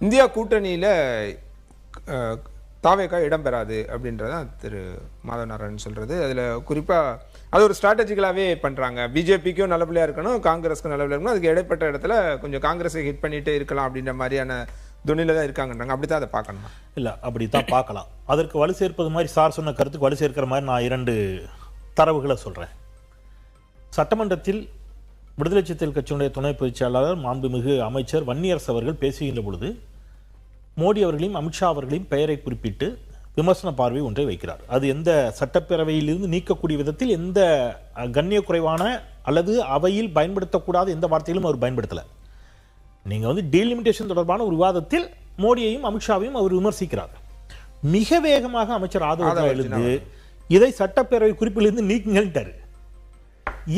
India கூட்டணியில் தாவேகா இடம்பெறாது அப்படின்றதான் திரு மாதவ நாராயணன் சொல்கிறது. அதில் குறிப்பாக அது ஒரு ஸ்ட்ராட்டஜிக்கலாகவே பண்ணுறாங்க. பிஜேபிக்கும் நல்லபடியாக இருக்கணும், காங்கிரஸுக்கும் நல்லபடியாக இருக்கணும், அதுக்கு இடைப்பட்ட இடத்துல கொஞ்சம் காங்கிரஸை ஹிட் பண்ணிகிட்டே இருக்கலாம் அப்படின்ற மாதிரியான துணியில் தான் இருக்காங்கன்றாங்க. அப்படி தான் அதை பார்க்கணுமா? இல்லை, அப்படி தான் பார்க்கலாம். அதற்கு வலு சேர்ப்பது மாதிரி சார் சொன்ன கருத்துக்கு வலு சேர்க்கிற மாதிரி நான் 2 தரவுகளை சொல்கிறேன். சட்டமன்றத்தில் விடுதலை சிறுத்தைகள் கட்சியினுடைய துணை பொதுச் செயலாளர் மாண்புமிகு அமைச்சர் வன்னியரசு அவர்கள் பேசுகின்ற பொழுது மோடி அவர்களையும் அமித்ஷா அவர்களையும் பெயரை குறிப்பிட்டு விமர்சன பார்வை ஒன்றை வைக்கிறார். அது எந்த சட்டப்பேரவையிலிருந்து நீக்கக்கூடிய விதத்தில் எந்த கண்ணிய குறைவான அல்லது அவையில் பயன்படுத்தக்கூடாத எந்த வார்த்தைகளும் அவர் பயன்படுத்தலை. நீங்கள் டீலிமிட்டேஷன் தொடர்பான ஒரு விவாதத்தில் மோடியையும் அமித்ஷாவையும் அவர் விமர்சிக்கிறார். மிக வேகமாக அமைச்சர் ஆதவ எழுந்து இதை சட்டப்பேரவை குறிப்பிலிருந்து நீக்குங்கள்ட்டாரு.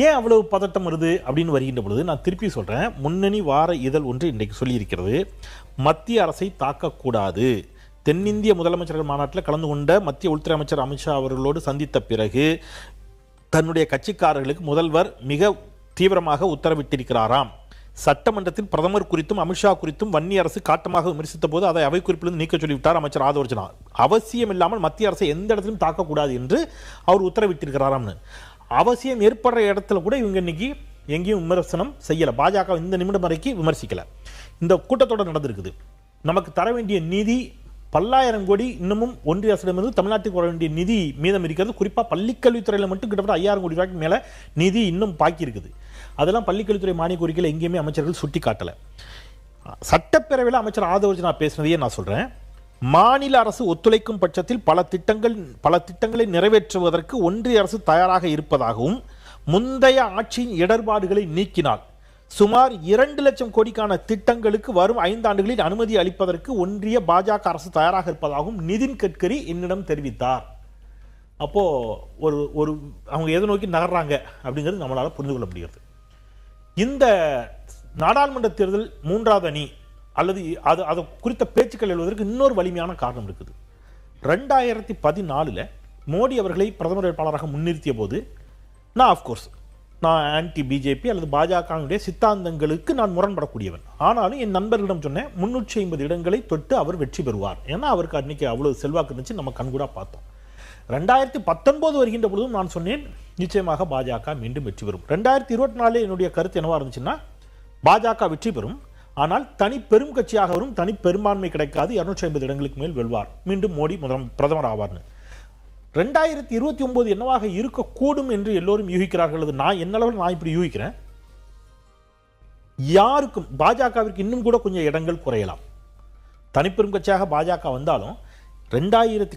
ஏன் அவ்வளவு பதட்டம் வருது அப்படின்னு வருகின்ற பொழுது நான் திருப்பி சொல்றேன். முன்னணி வார இதழ் ஒன்று இன்றைக்கு சொல்லியிருக்கிறது, மத்திய அரசை தாக்கக்கூடாது. தென்னிந்திய முதலமைச்சர்கள் மாநாட்டில் கலந்து கொண்ட மத்திய உள்துறை அமைச்சர் அமித்ஷா அவர்களோடு சந்தித்த பிறகு தன்னுடைய கட்சிக்காரர்களுக்கு முதல்வர் மிக தீவிரமாக உத்தரவிட்டிருக்கிறாராம். சட்டமன்றத்தில் பிரதமர் குறித்தும் அமித்ஷா குறித்தும் வன்னி அரசு காட்டமாக விமர்சித்த போது அதை அவை குறிப்பிலிருந்து நீக்க சொல்லிவிட்டார் அமைச்சர் ஆதவர்ஜனா. அவசியம் இல்லாமல் மத்திய அரசை எந்த இடத்திலும் தாக்கக்கூடாது என்று அவர் உத்தரவிட்டிருக்கிறாராம்னு. அவசியம் ஏற்படுற இடத்துல கூட இவங்க இன்னைக்கு எங்கேயும் விமர்சனம் செய்யலை. பாஜக இந்த நிமிடம் வரைக்கும் விமர்சிக்கல. இந்த கூட்டத்தொடர் நடந்திருக்குது. நமக்கு தர வேண்டிய நிதி பல்லாயிரம் கோடி இன்னமும் ஒன்றிய அரசிடமிருந்து தமிழ்நாட்டுக்கு வர வேண்டிய நிதி மீதம் இருக்கிறது. குறிப்பாக பள்ளிக்கல்வித்துறையில் மட்டும் கிட்டத்தட்ட 5000 கோடி ரூபாய்க்கு மேலே நிதி இன்னும் பாக்கி இருக்குது. அதெல்லாம் பள்ளிக்கல்வித்துறை மானிய கோரிக்கையில் எங்கேயுமே அமைச்சர்கள் சுட்டி காட்டலை. சட்டப்பேரவையில் அமைச்சர் ஆதவர்ஜனா பேசினதையே நான் சொல்கிறேன். மாநில அரசு ஒத்துழைக்கும் பட்சத்தில் பல திட்டங்களை நிறைவேற்றுவதற்கு ஒன்றிய அரசு தயாராக இருப்பதாகவும், முந்தைய ஆட்சியின் இடர்பாடுகளை நீக்கினால் சுமார் 2 லட்சம் கோடிக்கான திட்டங்களுக்கு வரும் 5 ஆண்டுகளில் அனுமதி அளிப்பதற்கு ஒன்றிய பாஜக அரசு தயாராக இருப்பதாகவும் நிதின் கட்கரி என்னிடம் தெரிவித்தார். அப்போ ஒரு அவங்க எதை நோக்கி நகர்றாங்க அப்படிங்கிறது நம்மளால புரிந்து கொள்ள முடிகிறது. இந்த நாடாளுமன்ற தேர்தல் 3வது அணி அல்லது அது குறித்த பேச்சுக்கள் எழுவதற்கு இன்னொரு வலிமையான காரணம் இருக்குது. 2014 மோடி அவர்களை பிரதமர் வேட்பாளராக முன்னிறுத்திய போது நான் ஆன்டி பிஜேபி அல்லது பாஜகவுடைய சித்தாந்தங்களுக்கு நான் முரண்படக்கூடியவன். ஆனாலும் என் நண்பர்களிடம் சொன்னேன், 350 இடங்களை தொட்டு அவர் வெற்றி பெறுவார். ஏன்னா அவருக்கு அன்னைக்கு அவ்வளவு செல்வாக்கு இருந்துச்சு, நம்ம கண்கூடா பார்த்தோம். 2019 வருகின்ற பொழுதும் நான் சொன்னேன், நிச்சயமாக பாஜக மீண்டும் வெற்றி பெறும். 2024 என்னுடைய கருத்து என்னவா இருந்துச்சுன்னா, பாஜக வெற்றி பெறும், ஆனால் தனி பெரும் கட்சியாக வரும், தனி பெரும்பான்மை கிடைக்காது, 250 இடங்களுக்கு மேல் வெல்வார், மீண்டும் மோடி பிரதமர் ஆவார்னு. 2029 என்னவாக இருக்கக்கூடும் என்று எல்லோரும் யூகிக்கிறார்கள். நான் என்னளவில் நான் இப்படி யூகிக்கிறேன், யாருக்கும் பாஜகவிற்கு இன்னும் கூட கொஞ்சம் இடங்கள் குறையலாம். தனிப்பெரும் கட்சியாக பாஜக வந்தாலும்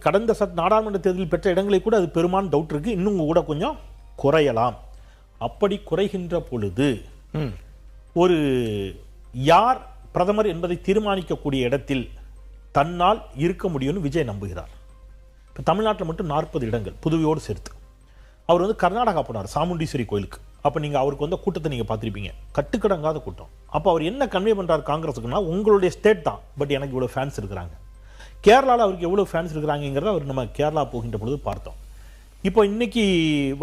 கடந்த நாடாளுமன்ற தேர்தலில் பெற்ற இடங்களை கூட அது பெருமான டவுட் இருக்கு, இன்னும் கூட கொஞ்சம் குறையலாம். அப்படி குறைகின்ற பொழுது ஒரு யார் பிரதமர் என்பதை தீர்மானிக்கக்கூடிய இடத்தில் தன்னால் இருக்க முடியும்னு விஜய் நம்புகிறார். இப்போ தமிழ்நாட்டில் மட்டும் 40 இடங்கள் புதுவையோடு சேர்த்து. அவர் கர்நாடகா போனார் சாமுண்டீஸ்வரி கோயிலுக்கு. அப்போ நீங்கள் அவருக்கு கூட்டத்தை நீங்கள் பார்த்துருப்பீங்க, கட்டுக்கடங்காத கூட்டம். அப்போ அவர் என்ன கன்வே பண்ணுறாரு காங்கிரஸுக்குன்னா, உங்களுடைய ஸ்டேட் தான், பட் எனக்கு இவ்வளோ ஃபேன்ஸ் இருக்கிறாங்க. கேரளாவில் அவருக்கு எவ்வளோ ஃபேன்ஸ் இருக்கிறாங்கிறத அவர் நம்ம கேரளா போகின்ற பொழுது பார்த்தோம். இப்போ இன்னைக்கு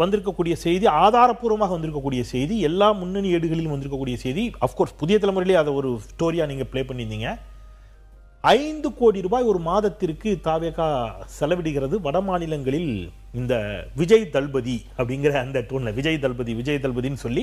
வந்திருக்கக்கூடிய செய்தி, ஆதாரப்பூர்வமாக வந்திருக்கக்கூடிய செய்தி, எல்லா முன்னணி ஏடுகளிலும் வந்திருக்கக்கூடிய செய்தி, அஃப்கோர்ஸ் புதிய தலைமுறையிலே அதை ஒரு ஸ்டோரியாக நீங்கள் ப்ளே பண்ணியிருந்தீங்க. 5 கோடி ரூபாய் ஒரு மாதத்திற்கு தாவேகா செலவிடுகிறது. வட மாநிலங்களில் இந்த விஜய் தளபதி அப்படிங்கிற அந்த டோன்ல விஜய் தளபதின்னு சொல்லி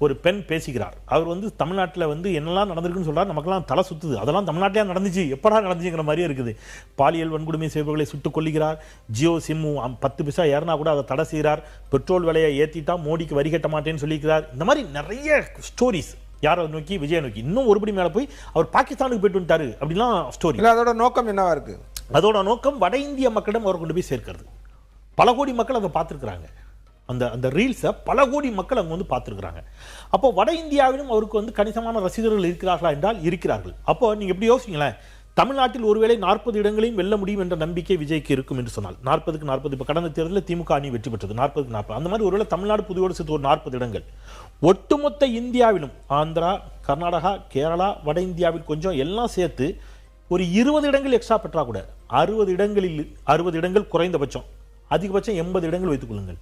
ஒரு பெண் பேசுகிறார். அவர் தமிழ்நாட்டில் என்னெல்லாம் நடந்திருக்குன்னு சொல்றாரு, நமக்கெல்லாம் தலை சுத்துது. அதெல்லாம் தமிழ்நாட்டிலே நடந்துச்சு, எப்படா நடந்துச்சுங்கிற மாதிரியே இருக்குது. பாலியல் வன்கொடுமை செய்பவர்களை சுட்டுக் கொல்லுகிறார். ஜியோ சிம்மு 10 பைசா ஏறினா கூட அதை தடை செய்கிறார். பெட்ரோல் விலையை ஏற்றிட்டா மோடிக்கு வரி கட்ட மாட்டேன்னு சொல்லியிருக்கிறார். இந்த மாதிரி நிறைய ஸ்டோரிஸ். யாரை நோக்கி? விஜய் நோக்கி. இன்னும் ஒருபடி மேலே போய் அவர் பாகிஸ்தானுக்கு போயிட்டு வந்துட்டாரு அப்படிலாம் ஸ்டோரி. அதோட நோக்கம் என்னவா இருக்கு? அதோட நோக்கம் வட இந்திய மக்களிடம் அவர் கொண்டு போய் சேர்க்கிறது. பல கோடி மக்கள் அதை பார்த்துருக்குறாங்க. அந்த ரீல்ஸை பல கோடி மக்கள் அங்கே பார்த்துருக்குறாங்க. அப்போ வட இந்தியாவிலும் அவருக்கு கணிசமான ரசிகர்கள் இருக்கிறார்களா என்றால் இருக்கிறார்கள். அப்போ நீங்கள் எப்படி யோசிங்களேன், தமிழ்நாட்டில் ஒருவேளை 40 இடங்களையும் வெல்ல முடியும் என்ற நம்பிக்கை விஜய்க்கு இருக்கும் என்று சொன்னால், 40க்கு 40 இப்போ கடந்த தேர்தலில் திமுக அணி வெற்றி பெற்றது, 40க்கு 40. அந்த மாதிரி ஒருவேளை தமிழ்நாடு புதுவோடு சேர்த்து ஒரு 40 இடங்கள். ஒட்டுமொத்த இந்தியாவிலும் ஆந்திரா, கர்நாடகா, கேரளா, வட இந்தியாவில் கொஞ்சம் எல்லாம் சேர்த்து ஒரு 20 இடங்கள் எக்ஸ்ட்ரா பெற்றா கூட 60 இடங்கள் குறைந்தபட்சம், அதிகபட்சம் 80 இடங்கள் வைத்துக் கொள்ளுங்கள்.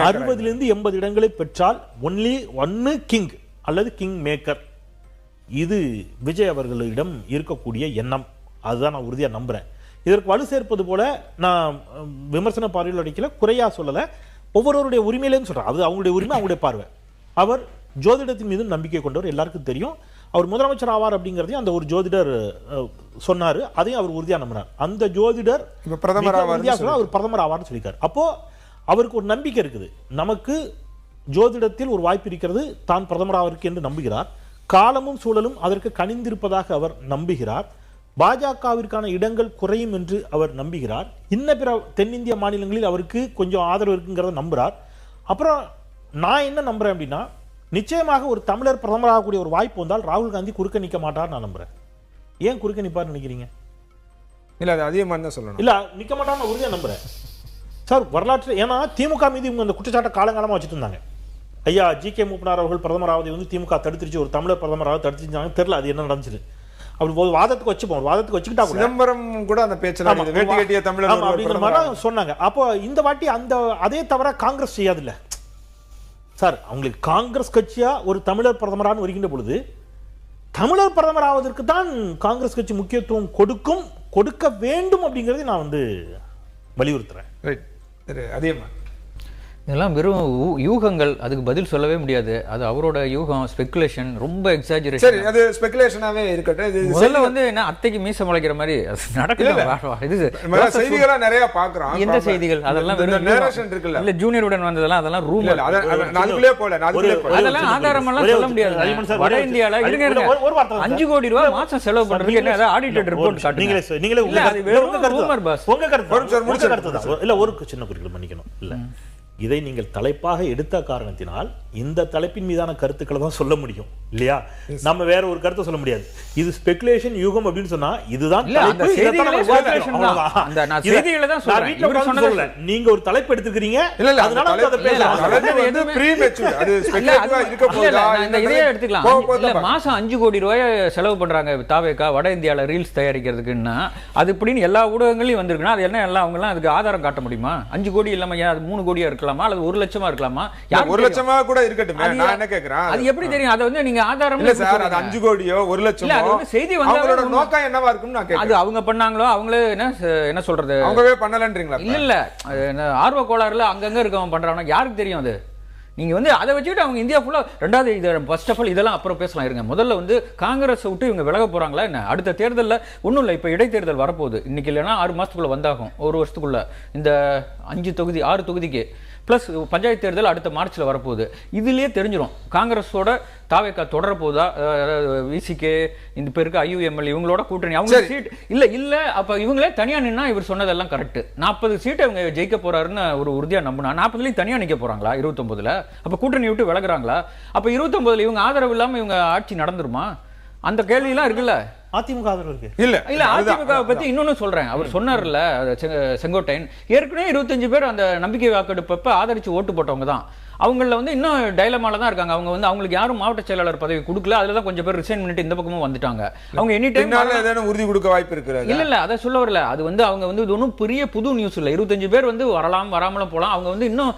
60லிருந்து 80 இடங்களை பெற்றால் ஒன்னு கிங் அல்லது கிங் மேக்கர். இது விஜய் அவர்களிடம் இருக்கக்கூடிய எண்ணம். அதுதான் நான் உறுதியா நம்புறேன். இதற்கு வலு சேர்ப்பது போல நான் விமர்சன பார்வையில் அடிக்கல, குறையா சொல்லல. ஒவ்வொருவருடைய உரிமையிலேன்னு சொல்றேன். அது அவங்களுடைய உரிமை, அவங்களுடைய பார்வை. அவர் ஜோதிடத்தின் மீது நம்பிக்கை கொண்டவர், எல்லாருக்கும் தெரியும். அவர் முதலமைச்சர் ஆவார் அப்படிங்கிறதையும் அந்த ஒரு ஜோதிடர் சொன்னாரு, அதையும் அவர் உறுதியா நம்பினார். அந்த ஜோதிடர் பிரதமர் அவர் பிரதமர் ஆவார்னு சொல்லியிருக்காரு. அப்போ அவருக்கு ஒரு நம்பிக்கை இருக்குது, நமக்கு ஜோதிடத்தில் ஒரு வாய்ப்பு இருக்கிறது, தான் பிரதமர் ஆவதற்கு என்று நம்புகிறார். காலமும் சூழலும் அதற்கு கனிந்திருப்பதாக அவர் நம்புகிறார். பாஜகவிற்கான இடங்கள் குறையும் என்று அவர் நம்புகிறார். இன்ன பிற தென்னிந்திய மாநிலங்களில் அவருக்கு கொஞ்சம் ஆதரவு இருக்குங்கிறத நம்புறார். அப்புறம் நான் என்ன நம்புறேன் அப்படின்னா, நிச்சயமாக ஒரு தமிழர் பிரதமராகக்கூடிய ஒரு வாய்ப்பு வந்தால் ராகுல் காந்தி குறுக்க நிற்க மாட்டார் நான் நம்புறேன். ஏன் குறுக்க நிற்பார்னு நினைக்கிறீங்க? இல்ல அது அதிகமாக தான் சொல்லணும். இல்ல நிற்க மாட்டார், நான் உறுதியாக நம்புறேன் சார். வரலாற்று ஏன்னா திமுக மீது இவங்க அந்த குற்றச்சாட்டை காலங்காலமாக வச்சுட்டு இருந்தாங்க. ஐயா ஜி.கே. மூப்பனார் அவர்கள் பிரதமராவதை வந்து திமுக தடுத்துருச்சு, ஒரு தமிழர் பிரதமராக தடுத்துருச்சாங்க, தெரியல அது என்ன நடந்துச்சு. அப்படி ஒரு வாதத்துக்கு வச்சுப்போம், வாதத்துக்கு வச்சுக்கிட்டா சிதம்பரம் கூட அந்த பேச்சல வேட்டி கட்டிய தமிழர் அப்படிங்கிற மாதிரி சொன்னாங்க. அப்போ இந்த வாட்டி அந்த அதே தவிர காங்கிரஸ் செய்யாதுல்ல சார். அவங்களுக்கு காங்கிரஸ் கட்சியா ஒரு தமிழர் பிரதமரான்னு வருகின்ற பொழுது தமிழர் பிரதமர் ஆவதற்கு தான் காங்கிரஸ் கட்சி முக்கியத்துவம் கொடுக்க வேண்டும் அப்படிங்கறதை நான் வந்து வலியுறுத்துறேன். அதிகமா இதெல்லாம் வெறும் யூகங்கள், அதுக்கு பதில் சொல்லவே முடியாது. அது அவரோட யூகம், ஸ்பெகுலேஷன், ரொம்ப எக்ஸாஜரேஷன். சரி, அது ஸ்பெகுலேஷனாவே இருக்கட்டும். இது முதல்ல வந்து என்ன அத்தைக்கு மீச முளைக்கிற மாதிரி நடக்குது. இது செய்திகளா நிறைய பாக்குறோம். எந்த செய்திகள்? அதெல்லாம் வெறும் நேரேஷன் இருக்குல்ல, இல்ல ஜூனியருடன் வந்ததெல்லாம் அதெல்லாம் ரூம், அதுக்குள்ளே போல அதெல்லாம் ஆதாரம் எல்லாம் சொல்ல முடியாது. வட இந்தியால 5 கோடி ரூபாய் மாசம் செலவு பண்றதுக்கு என்ன ஆடிட்டட் ரிப்போர்ட் காட்டுங்க. நீங்களே ரூமர் பாஸ். உங்க கருத்து இல்ல, ஒரு சின்ன குறிப்பிட்டு மன்னிக்கணும். இல்ல, இதை நீங்கள் தலைப்பாக எடுத்த காரணத்தினால் இந்த தலைப்பின் மீதான கருத்துக்களை தான் சொல்ல முடியும் இல்லையா? நம்ம வேற ஒரு கருத்தை சொல்ல முடியாது. இது ஸ்பெகுலேஷன், யூகம் அப்படின்னு சொன்னா இதுதான் நீங்க ஒரு தலைப்பு எடுத்துக்கிறீங்க. மாசம் 5 கோடி ரூபாய் செலவு பண்றாங்க தாவேகா வட இந்தியால ரீல்ஸ் தயாரிக்கிறதுக்குன்னா, அது இப்படின்னு எல்லா ஊடகங்களையும் வந்திருக்குன்னா அது என்ன எல்லாம் அவங்க எல்லாம் அதுக்கு ஆதாரம் காட்ட முடியுமா? 5 கோடி இல்லாம அது 3 கோடியா இருக்கலாமா, அல்லது 1 லட்சமா இருக்கலாமா? 1 லட்சமா கூட இருக்கட்டும். நான் என்ன கேக்குறேன், அது எப்படி தெரியும்? அது வந்து நீங்க ஆதாரம் இல்ல சார், அது 5 கோடியோ 1 லட்சமோ அது வந்து செய்தி வந்தா அவங்களோட நோக்கம் என்னவா இருக்கும்னு நான் கேக்குறேன். அது அவங்க பண்ணாங்களோ, அவங்களே என்ன சொல்றது, அவங்கவே பண்ணலன்றீங்களா? இல்ல ஆர்வ கோளாறுல அங்கங்க இருக்கவங்க பண்றாங்க, யாருக்கு தெரியும்? அது நீங்க வந்து அதை வச்சுட்டு அவங்க இந்தியா ஃபுல்லா. ரெண்டாவது, இது ஃபர்ஸ்ட் ஆஃப் ஆல் இதெல்லாம் அப்புறம் பேசலாம் இருங்க. முதல்ல வந்து காங்கிரஸ் விட்டு இவங்க விலக போறாங்களா என்ன? அடுத்த தேர்தலில் ஒன்றும் இல்லை, இப்போ இடைத்தேர்தல் வரப்போகுது. இன்னைக்கு இல்லைன்னா 6 மாசத்துக்குள்ள வந்தாகும், 1 வருஷத்துக்குள்ள. இந்த 6 தொகுதிக்கு பிளஸ் பஞ்சாயத்து தேர்தல் அடுத்த மார்ச்ல வரப்போகுது. இதுலயே தெரிஞ்சிடும் காங்கிரஸோட தாவேகா தொடர போதா, விசிகே இந்த பேருக்கு IUML இவங்களோட கூட்டணி. அவங்க சீட் இல்ல அப்ப இவங்களே தனியா நின்னா இவர் சொன்னதெல்லாம் கரெக்ட். 40 சீட்டை இவங்க ஜெயிக்க போறாருன்னு ஒரு உறுதியா நம்பினா 40லயும் தனியா நிக்க போறாங்களா? 29ல அப்ப கூட்டணி விட்டு விலகுறாங்களா? அப்ப 29ல இவங்க ஆதரவு இல்லாம இவங்க ஆட்சி நடந்துருமா? அந்த கேள்வி எல்லாம் இருக்குல்ல. அதிமுக ஆதரவு இருக்கு. இல்ல அதிமுக பத்தி இன்னொன்னு சொல்றேன். அவர் சொன்னார்ல செங்கோட்டையன், ஏற்கனவே 25 பேர் அந்த நம்பிக்கை வாக்கெடுப்ப ஆதரிச்சு ஓட்டு போட்டவங்க தான். அவங்கள வந்து இன்னும் டைலமால தான் இருக்காங்க. அவங்க வந்து அவங்களுக்கு யாரும் மாவட்ட செயலாளர் பதவி கொடுக்கல. அதுல தான் கொஞ்சம் பேர் ரிசைன் பண்ணிட்டு இந்த பக்கமும் வந்துட்டாங்க. அவங்க எனி டைம் உறுதி கொடுக்க வாய்ப்பு இருக்கு. இல்ல அதை சொல்ல வரல. அது வந்து அவங்க வந்து இது ஒன்றும் பெரிய புது நியூஸ் இல்ல. 25 பேர் வந்து வரலாம், வராமலும் போலாம். அவங்க வந்து இன்னும்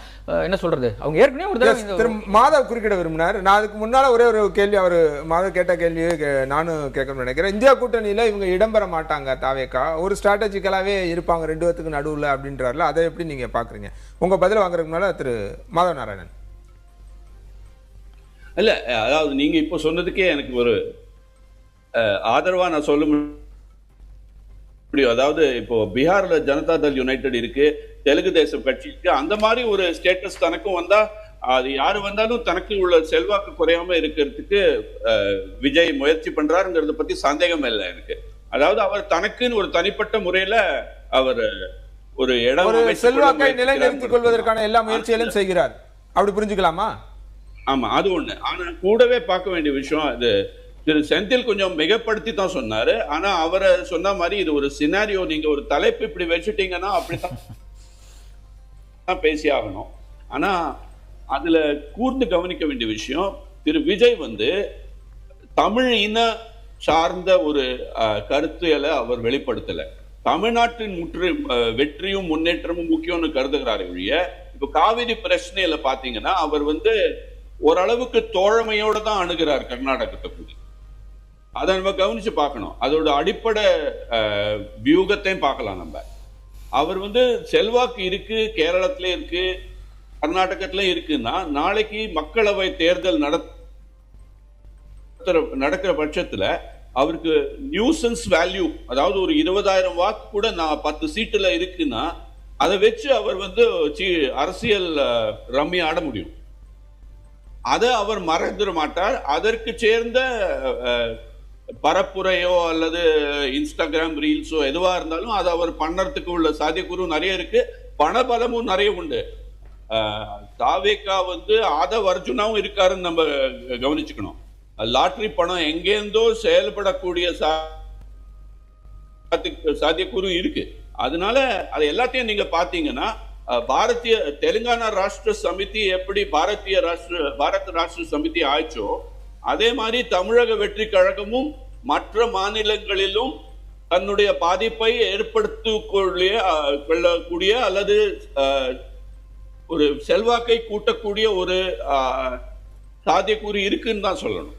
என்ன சொல்றது, அவங்க ஏற்கனவே ஒரு தடவை மாதவ் குறுக்கிட விரும்பினார். நான் அதுக்கு முன்னால ஒரே ஒரு கேள்வி, அவர் மாதவ் கேட்ட கேள்வியை நானும் கேட்கணும்னு நினைக்கிறேன். இந்தியா கூட்டணியில இவங்க இடம்பெற மாட்டாங்க, தாவேகா ஒரு ஸ்ட்ராட்டஜிக்கலாவே இருப்பாங்க 2 பேத்துக்கு நடுவுல அப்படின்றாருல, அதை எப்படி நீங்க பாக்குறீங்க? உங்க பதில வாங்குறதுக்கு முன்னால திரு மாதவ நாராயணன். இல்ல, அதாவது நீங்க இப்போ சொன்னதுக்கே எனக்கு ஒரு ஆதரவா நான் சொல்ல முடியும். அதாவது இப்போ பீகார்ல ஜனதா தள் யுனைடெட் இருக்கு, தெலுங்கு தேசம் கட்சி இருக்கு. அந்த மாதிரி ஒரு ஸ்டேட்டஸ் தனக்கும் வந்தா, அது யாரு வந்தாலும் தனக்கு உள்ள செல்வாக்கு குறையாம இருக்கிறதுக்கு விஜய் முயற்சி பண்றாருங்கிறத பத்தி சந்தேகம் இல்லை எனக்கு. அதாவது அவர் தனக்குன்னு ஒரு தனிப்பட்ட முறையில அவர் ஒரு இடம் செல்வாக்கை நிலைநிறுத்திக் கொள்வதற்கான எல்லா முயற்சிகளையும் செய்கிறார், அப்படி புரிஞ்சுக்கலாமா? ஆமா, அது ஒண்ணு. ஆனா கூடவே பார்க்க வேண்டிய விஷயம், அது திரு செந்தில் கொஞ்சம் மிகப்படுத்தி தான் சொன்னாரு. ஆனா அவரை சொன்ன மாதிரி இது ஒரு சினாரியோ, நீங்க ஒரு தலைப்பு இப்படி வச்சுட்டீங்கன்னா அப்படித்தான் பேசி ஆகணும். ஆனா அதுல கூர்ந்து கவனிக்க வேண்டிய விஷயம், திரு விஜய் வந்து தமிழ் இன சார்ந்த ஒரு கருத்துகளை அவர் வெளிப்படுத்தல. தமிழ்நாட்டின் வெற்றியும் முன்னேற்றமும் முக்கியம்னு கருதுகிறாரு ஒழிய, இப்ப காவிரி பிரச்சனையில பாத்தீங்கன்னா அவர் வந்து ஓரளவுக்கு தோழமையோட தான் அணுகிறார் கர்நாடகத்தை. அதை நம்ம கவனிச்சு பார்க்கணும். அதோட அடிப்படை வியூகத்தையும் பார்க்கலாம். நம்ம அவர் செல்வாக்கு இருக்கு, கேரளத்துல இருக்கு, கர்நாடகத்துல இருக்குன்னா நாளைக்கு மக்களவை தேர்தல் நடக்கிற பட்சத்துல அவருக்கு நியூசன்ஸ் வேல்யூ, அதாவது ஒரு 20,000 வாக்கு கூட 10 சீட்டுல இருக்குன்னா அதை வச்சு அவர் அரசியல் ரம்மி ஆட முடியும். அதை அவர் மறந்துட மாட்டார். அதற்கு சேர்ந்த பரப்புரையோ அல்லது இன்ஸ்டாகிராம் ரீல்ஸோ எதுவா இருந்தாலும் அதை அவர் பண்ணறதுக்கு உள்ள சாத்தியக்கூறு நிறைய இருக்கு. பணபலமும் நிறைய உண்டு. தாவேகா ஆதவ் அர்ஜுனாவும் இருக்காருன்னு நம்ம கவனிச்சுக்கணும். லாட்டரி பணம் எங்கேருந்தோ செயல்படக்கூடிய சாத்தியக்கூறு இருக்கு. அதனால அது எல்லாத்தையும் நீங்க பாத்தீங்கன்னா பாரதிய தெலுங்கானா ராஷ்டிர சமிதி எப்படி பாரத் ராஷ்டிர சமிதி ஆயிச்சோ அதே மாதிரி தமிழக வெற்றி கழகமும் மற்ற மாநிலங்களிலும் தன்னுடைய பாதிப்பை ஏற்படுத்தக்கூடிய அல்லது ஒரு செல்வாக்கை கூட்டக்கூடிய ஒரு சாத்தியக்கூறு இருக்குன்னு தான் சொல்லணும்.